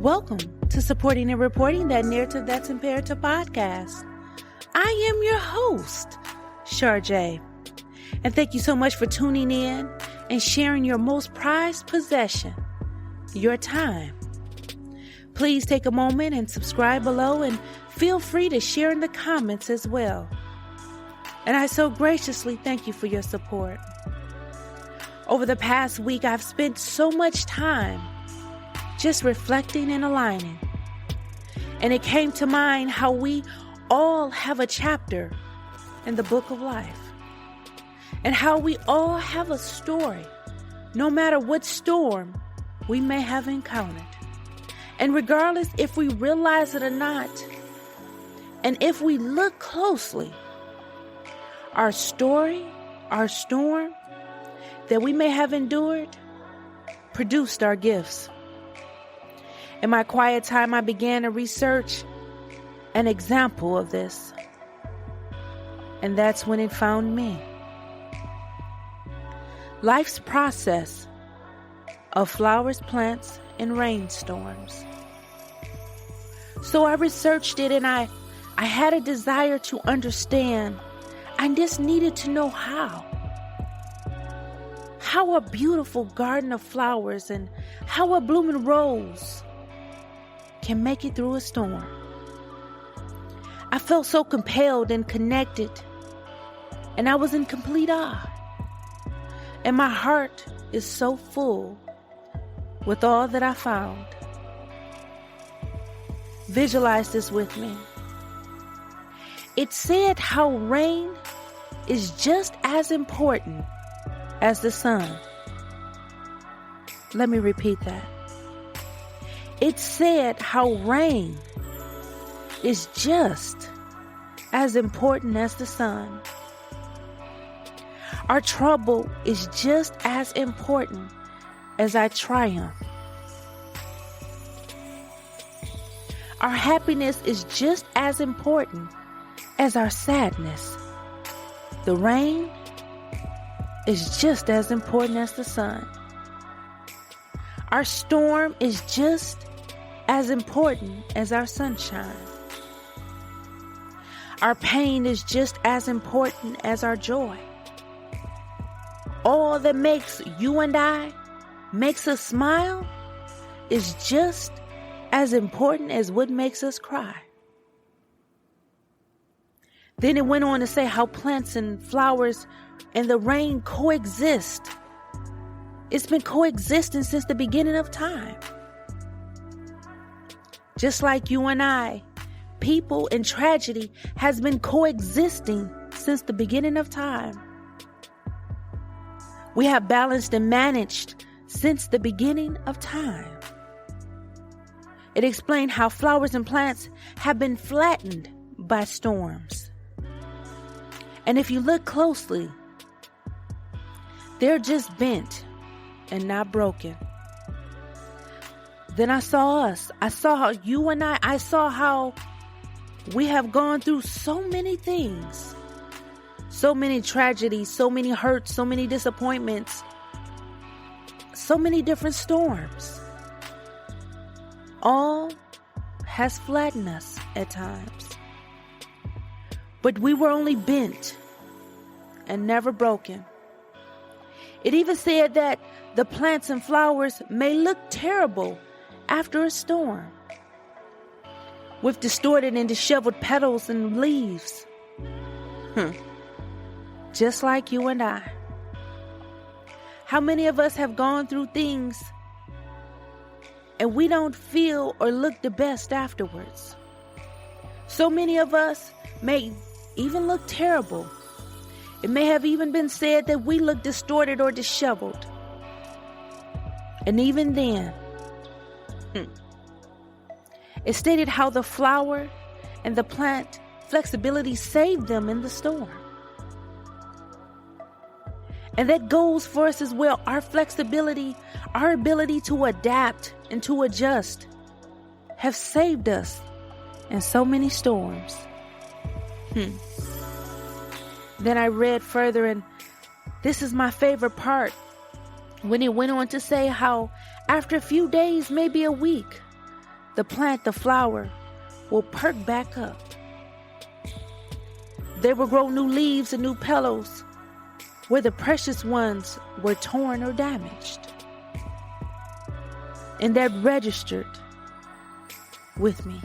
Welcome to Supporting and Reporting That Narrative That's Imperative podcast. I am your host, Char. And thank you so much for tuning in and sharing your most prized possession, your time. Please take a moment and subscribe below, and feel free to share in the comments as well. And I so graciously thank you for your support. Over the past week, I've spent so much time just reflecting and aligning. And it came to mind how we all have a chapter in the book of life, and how we all have a story, no matter what storm we may have encountered. And regardless if we realize it or not, and if we look closely, our story, our storm that we may have endured produced our gifts. In my quiet time, I began to research an example of this. And that's when it found me. Life's process of flowers, plants, and rainstorms. So I researched it, and I had a desire to understand. I just needed to know how a beautiful garden of flowers and how a blooming rose can make it through a storm. I felt so compelled and connected, and I was in complete awe. And my heart is so full with all that I found. Visualize this with me. It said how rain is just as important as the sun. Let me repeat that. It said how rain is just as important as the sun. Our trouble is just as important as our triumph. Our happiness is just as important as our sadness. The rain is just as important as the sun. Our storm is just as important as our sunshine. Our pain is just as important as our joy. All that makes you and I, makes us smile, is just as important as what makes us cry. Then it went on to say how plants and flowers and the rain coexist. It's been coexisting since the beginning of time. Just like you and I, people and tragedy has been coexisting since the beginning of time. We have balanced and managed since the beginning of time. It explained how flowers and plants have been flattened by storms. And if you look closely, they're just bent and not broken. Then I saw us. I saw how you and I saw how we have gone through so many things, so many tragedies, so many hurts, so many disappointments, so many different storms. All has flattened us at times. But we were only bent and never broken. It even said that the plants and flowers may look terrible after a storm, with distorted and disheveled petals and leaves. Just like you and I. How many of us have gone through things and we don't feel or look the best afterwards? So many of us may even look terrible. It may have even been said that we look distorted or disheveled. And even then, it stated how the flower and the plant flexibility saved them in the storm. And that goes for us as well. Our flexibility, our ability to adapt and to adjust have saved us in so many storms. Then I read further, and this is my favorite part, when it went on to say how after a few days, maybe a week, the plant, the flower, will perk back up. They will grow new leaves and new petals where the precious ones were torn or damaged. And that registered with me.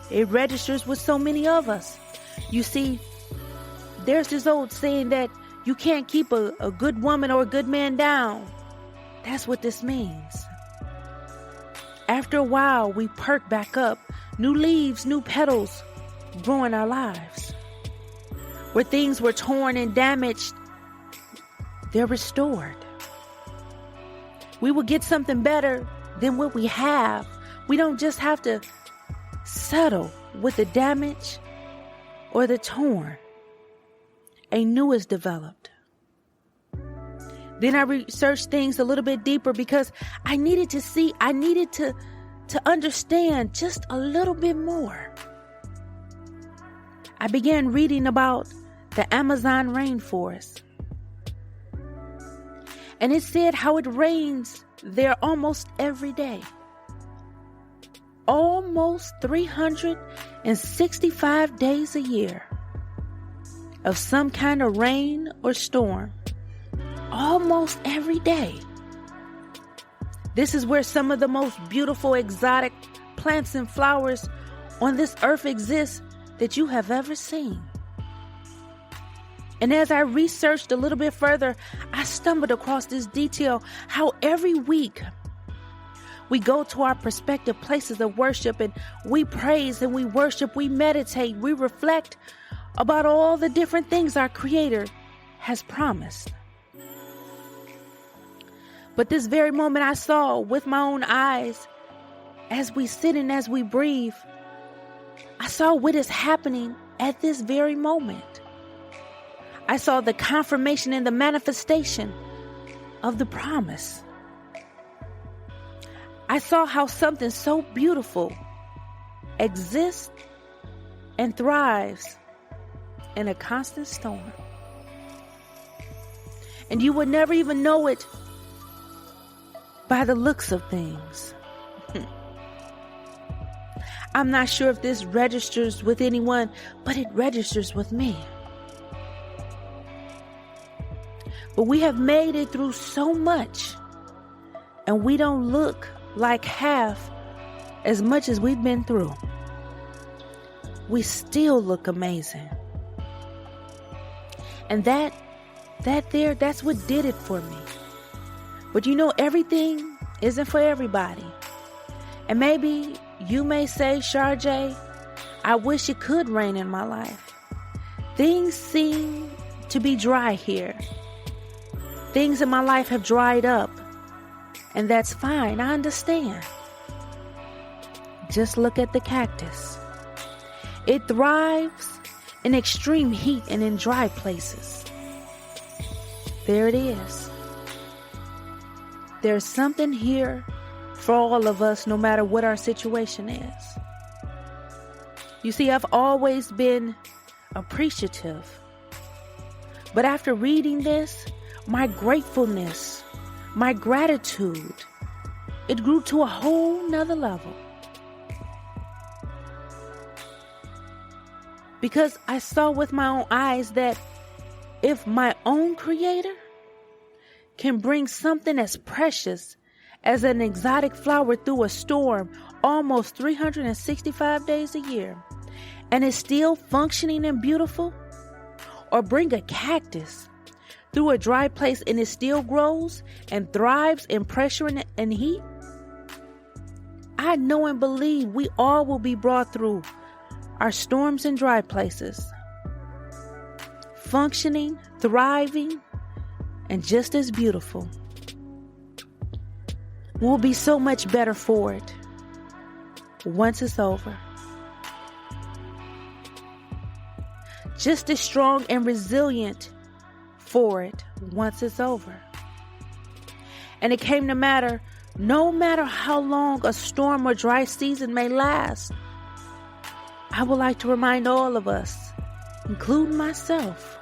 It registers with so many of us. You see, there's this old saying that you can't keep a good woman or a good man down. That's what this means. After a while, we perk back up. New leaves, new petals grow in our lives. Where things were torn and damaged, they're restored. We will get something better than what we have. We don't just have to settle with the damage or the torn. A new is developed. Then I researched things a little bit deeper because I needed to understand just a little bit more. I began reading about the Amazon rainforest. And it said how it rains there almost every day. Almost 365 days a year of some kind of rain or storm. Almost every day. This is where some of the most beautiful exotic plants and flowers on this earth exist that you have ever seen. And as I researched a little bit further, I stumbled across this detail how every week we go to our prospective places of worship and we praise and we worship, we meditate, we reflect about all the different things our Creator has promised. But this very moment I saw with my own eyes, as we sit and as we breathe, I saw what is happening at this very moment. I saw the confirmation and the manifestation of the promise. I saw how something so beautiful exists and thrives in a constant storm. And you would never even know it by the looks of things. I'm not sure if this registers with anyone, but it registers with me. But we have made it through so much, and we don't look like half as much as we've been through. We still look amazing. And that's what did it for me. But you know, everything isn't for everybody. And maybe you may say, Char, I wish it could rain in my life. Things seem to be dry here. Things in my life have dried up. And that's fine. I understand. Just look at the cactus. It thrives in extreme heat and in dry places. There it is. There's something here for all of us, no matter what our situation is. You see, I've always been appreciative. But after reading this, my gratefulness, my gratitude, it grew to a whole nother level. Because I saw with my own eyes that if my own Creator can bring something as precious as an exotic flower through a storm almost 365 days a year, and is still functioning and beautiful, or bring a cactus through a dry place and it still grows and thrives in pressure and heat, I know and believe we all will be brought through our storms and dry places, functioning, thriving, and just as beautiful. We'll be so much better for it once it's over. Just as strong and resilient for it once it's over. And it came to matter, no matter how long a storm or dry season may last, I would like to remind all of us, including myself,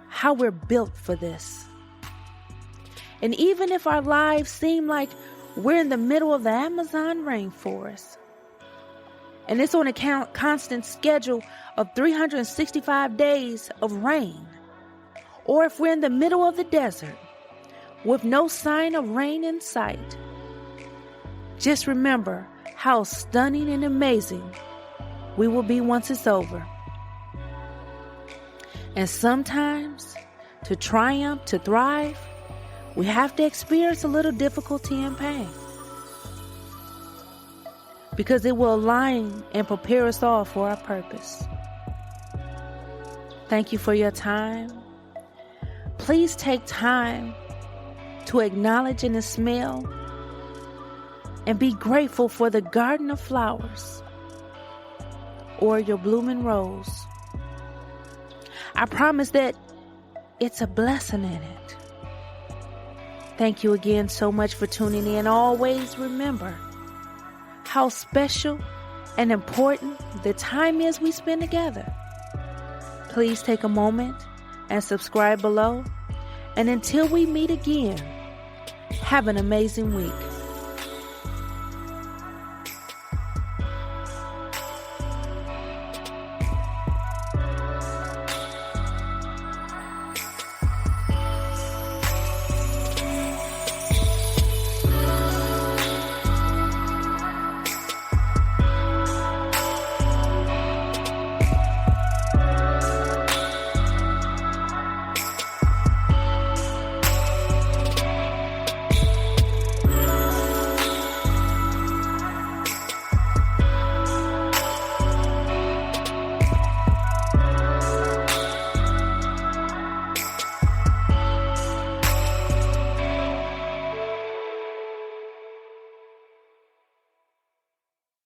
how we're built for this. And even if our lives seem like We're in the middle of the Amazon rainforest, and it's on a constant schedule of 365 days of rain. Or if we're in the middle of the desert with no sign of rain in sight, just remember how stunning and amazing we will be once it's over. And sometimes, to triumph, to thrive, we have to experience a little difficulty and pain, because it will align and prepare us all for our purpose. Thank you for your time. Please take time to acknowledge and smell and be grateful for the garden of flowers or your blooming rose. I promise that it's a blessing in it. Thank you again so much for tuning in. Always remember how special and important the time is we spend together. Please take a moment and subscribe below. And until we meet again, have an amazing week.